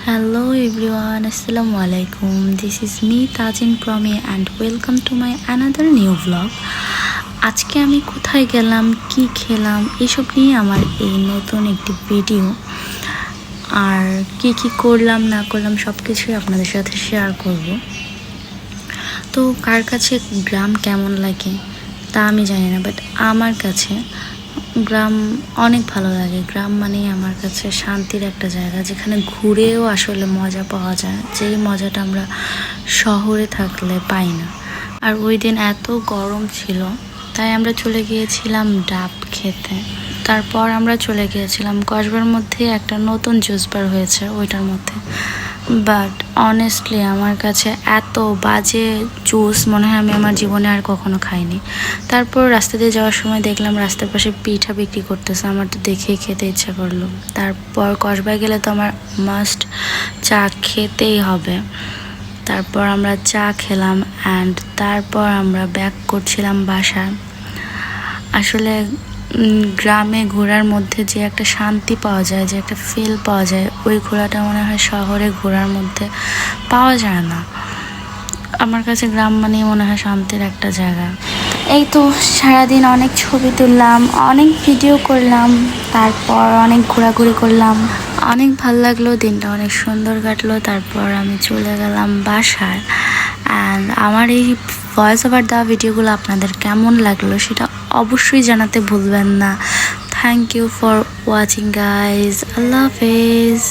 Hello everyone, Assalamu alaikum. This is me Tajin Promi and welcome to my another new vlog. আজকে আমি কোথায় গেলাম, কি খেলাম, এসব নিয়ে আমার এই নতুন একটি ভিডিও। আর কি কি করলাম না করলাম সব কিছুই আপনাদের সাথে শেয়ার করব। তো কার কাছে গ্রাম কেমন লাগে তা আমি জানি না, বাট আমার কাছে গ্রাম অনেক ভালো লাগে। গ্রাম মানে আমার কাছে শান্তির একটা জায়গা, যেখানে ঘুরেও আসলে মজা পাওয়া যায়, যেই মজাটা আমরা শহরে থাকলে পাই না। আর ওই দিন এত গরম ছিল, তাই আমরা চলে গিয়েছিলাম ডাব খেতে। তারপর আমরা চলে গিয়েছিলাম কসবার মধ্যে একটা নতুন জুস বার হয়েছে ওইটার মধ্যে, বাট অনেস্টলি আমার কাছে এত বাজে জুস মনে হয় আমি আমার জীবনে আর কখনো খাইনি। তারপর রাস্তা দিয়ে যাওয়ার সময় দেখলাম রাস্তার পাশে পিঠা বিক্রি করতেছে, আমার তো দেখেই খেতে ইচ্ছা করলো। তারপর কসবায় গেলে তো আমার মাস্ট চা খেতেই হবে। তারপর আমরা চা খেলাম অ্যান্ড তারপর আমরা ব্যাক করছিলাম বাসায়। আসলে গ্রামে ঘোরার মধ্যে যে একটা শান্তি পাওয়া যায়, যে একটা ফিল পাওয়া যায়, ওই ঘোরাটা মনে হয় শহরে ঘোরার মধ্যে পাওয়া যায় না। আমার কাছে গ্রাম মানেই মনে হয় শান্তির একটা জায়গা। এই তো সারাদিন অনেক ছবি তুললাম, অনেক ভিডিও করলাম, তারপর অনেক ঘোরাঘুরি করলাম, অনেক ভালো লাগলো, দিনটা অনেক সুন্দর কাটলো। তারপর আমি চলে গেলাম বাসায়। অ্যান্ড আমার এই ভয়েস ওভার দেওয়া ভিডিওগুলো আপনাদের কেমন লাগলো সেটা অবশ্যই জানাতে ভুলবেন না। Thank you for watching guys. আল্লাহ হাফেজ।